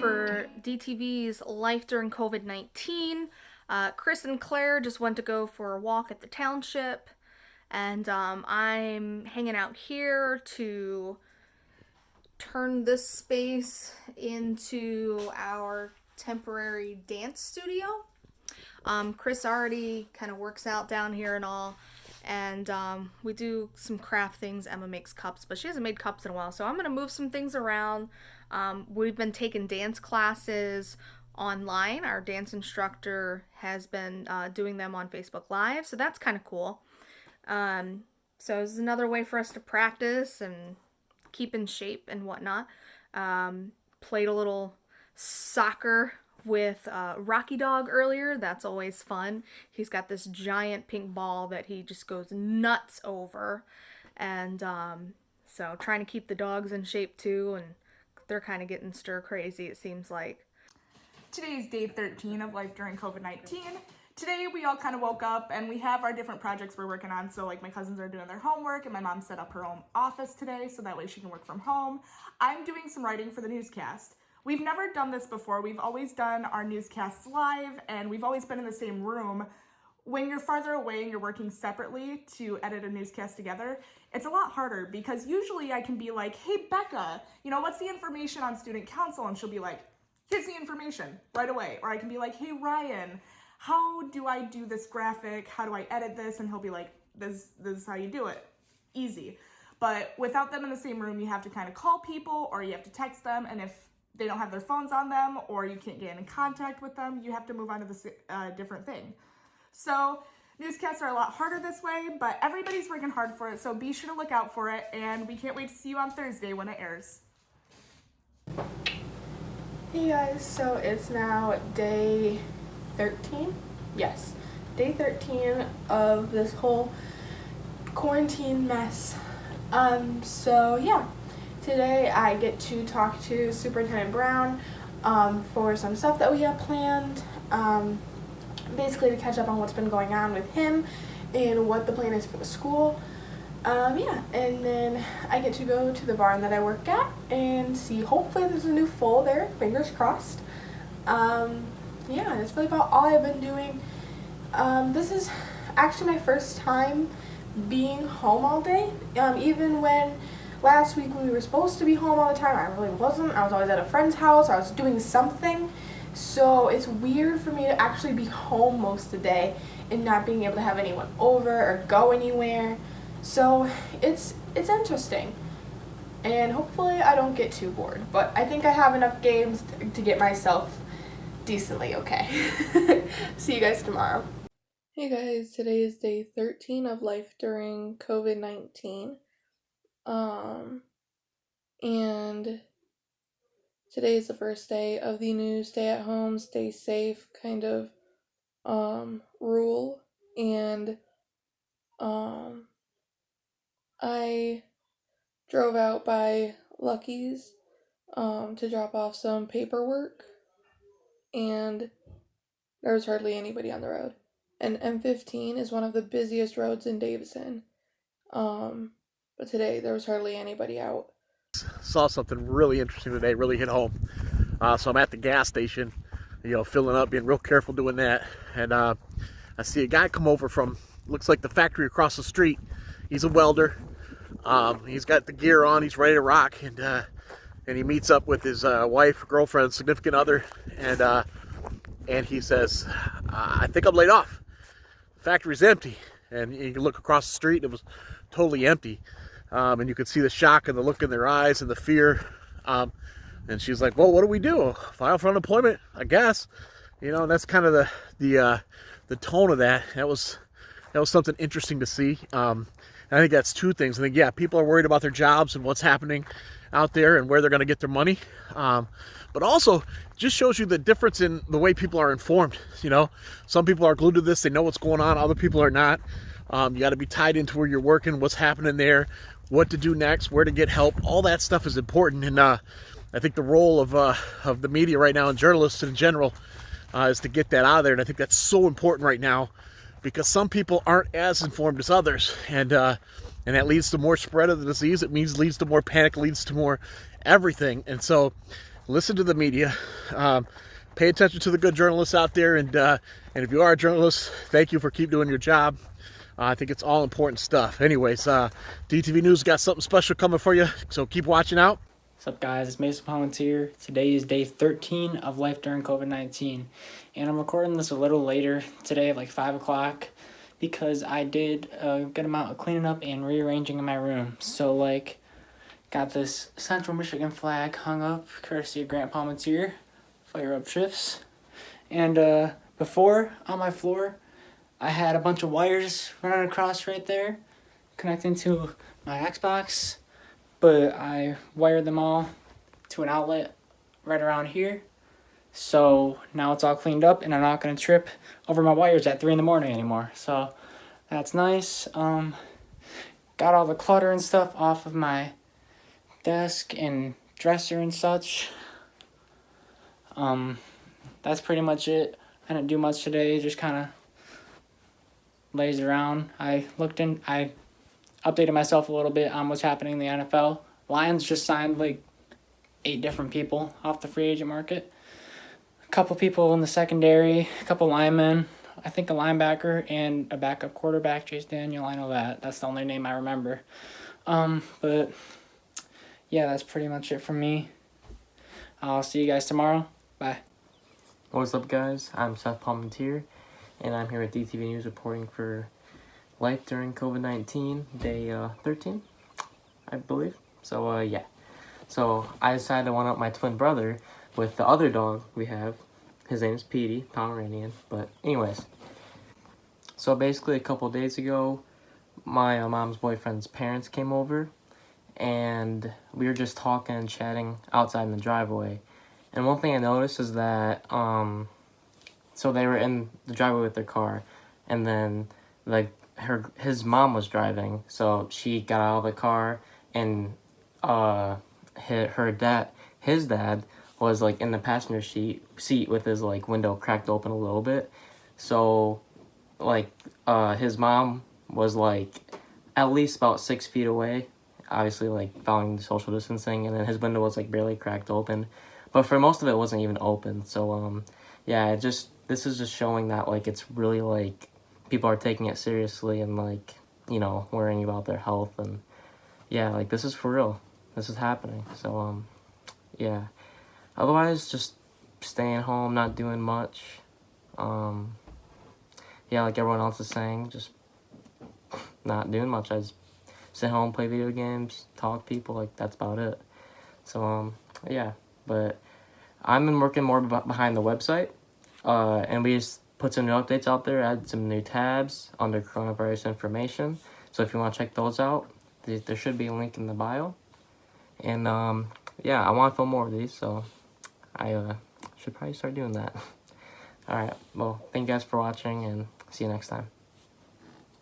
for DTV's Life During COVID-19. Chris and Claire just went to go for a walk at the township, and I'm hanging out here to turn this space into our temporary dance studio. Chris already kind of works out down here and all, and we do some craft things. Emma makes cups, but she hasn't made cups in a while, so I'm going to move some things around. We've been taking dance classes online. Our dance instructor has been doing them on Facebook Live, so that's kind of cool. So this is another way for us to practice and keep in shape and whatnot. Played a little soccer with Rocky Dog earlier. That's always fun. He's got this giant pink ball that he just goes nuts over, and so trying to keep the dogs in shape too, and they're kind of getting stir crazy, it seems like. Today is day 13 of Life During COVID-19. Today we all kind of woke up and we have our different projects we're working on. So like my cousins are doing their homework and my mom set up her own office today so that way she can work from home. I'm doing some writing for the newscast. We've never done this before. We've always done our newscasts live and we've always been in the same room. When you're farther away and you're working separately to edit a newscast together, it's a lot harder because usually I can be like, hey, Becca, what's the information on student council? And she'll be like, here's the information right away. Or I can be like, hey, Ryan, how do I do this graphic? How do I edit this? And he'll be like, this is how you do it. Easy. But without them in the same room, you have to kind of call people or you have to text them. And if they don't have their phones on them or you can't get in contact with them, you have to move on to this different thing. So newscasts are a lot harder this way, but everybody's working hard for it, so be sure to look out for it, and we can't wait to see you on Thursday when it airs. Hey guys, so it's now day 13? Yes, day 13 of this whole quarantine mess. So yeah, today I get to talk to Superintendent Brown for some stuff that we have planned. Basically to catch up on what's been going on with him and what the plan is for the school. Yeah, and then I get to go to the barn that I work at and see, hopefully there's a new foal there, fingers crossed. Yeah, that's really about all I've been doing. This is actually my first time being home all day. Even when last week we were supposed to be home all the time, I really wasn't. I was always at a friend's house, I was doing something. So it's weird for me to actually be home most of the day and not being able to have anyone over or go anywhere. So it's interesting. And hopefully I don't get too bored. But I think I have enough games to get myself decently okay. See you guys tomorrow. Hey guys, today is day 13 of Life During COVID-19. And today is the first day of the new stay at home, stay safe kind of rule, and I drove out by Lucky's to drop off some paperwork, and there was hardly anybody on the road. And M15 is one of the busiest roads in Davison, but today there was hardly anybody out. Saw something really interesting today, really hit home. So I'm at the gas station, filling up, being real careful doing that. And I see a guy come over from, looks like the factory across the street. He's a welder. He's got the gear on, he's ready to rock. And he meets up with his wife, girlfriend, significant other. And he says, I think I'm laid off. The factory's empty. And you can look across the street, it was totally empty. And you could see the shock and the look in their eyes and the fear. And she's like, well, what do we do? File for unemployment, I guess. And that's kind of the tone of that. That was something interesting to see. And I think that's two things. I think, yeah, people are worried about their jobs and what's happening out there and where they're going to get their money. But also just shows you the difference in the way people are informed. Some people are glued to this. They know what's going on. Other people are not. You got to be tied into where you're working, what's happening there, what to do next, where to get help. All that stuff is important. And I think the role of the media right now and journalists in general is to get that out of there. And I think that's so important right now because some people aren't as informed as others. And and that leads to more spread of the disease. It leads to more panic, leads to more everything. And so listen to the media. Pay attention to the good journalists out there, and if you are a journalist, thank you for keep doing your job. I think it's all important stuff. Anyways, DTV News got something special coming for you, so keep watching out. What's up, guys? It's Mason Palantir. Today is day 13 of life during COVID-19, and I'm recording this a little later today, like 5 o'clock, because I did a good amount of cleaning up and rearranging in my room. So, like, got this Central Michigan flag hung up, courtesy of Grant Palantir, Fire Up Shifts. And before, on my floor, I had a bunch of wires running across right there, connecting to my Xbox, but I wired them all to an outlet right around here. So now it's all cleaned up, and I'm not going to trip over my wires at 3 in the morning anymore. So that's nice. Got all the clutter and stuff off of my desk and dresser and such. That's pretty much it. I didn't do much today, just kind of lazed around. I updated myself a little bit on what's happening in the NFL. Lions just signed like 8 different people off the free agent market. A couple people in the secondary, a couple linemen, I think a linebacker and a backup quarterback, Chase Daniel. I know that. That's the only name I remember. But yeah, that's pretty much it from me. I'll see you guys tomorrow. Bye. What's up, guys? I'm Seth Palmentier, and I'm here at DTV News reporting for life during COVID-19, day 13, I believe. So, yeah. So, I decided to one-up my twin brother with the other dog we have. His name's Petey, Pomeranian. But anyways, so basically a couple days ago, my mom's boyfriend's parents came over, and we were just talking and chatting outside in the driveway. And one thing I noticed is that, so they were in the driveway with their car, and then, like, his mom was driving, so she got out of the car, and, his dad was, like, in the passenger seat with his, like, window cracked open a little bit. So, like, his mom was, like, at least about 6 feet away, obviously, like, following the social distancing, and then his window was, like, barely cracked open. But for most of it wasn't even open. So, yeah, this is just showing that, like, it's really, like, people are taking it seriously and, like, you know, worrying about their health. And, yeah, like, this is for real. This is happening. So, yeah. Otherwise, just staying home, not doing much. Yeah, like everyone else is saying, just not doing much. I just sit home, play video games, talk to people, like, that's about it. So, yeah. But I've been working more behind the website, and we just put some new updates out there, add some new tabs under coronavirus information. So if you want to check those out, there should be a link in the bio. And yeah, I want to film more of these, so I should probably start doing that. Alright, well, thank you guys for watching, and see you next time.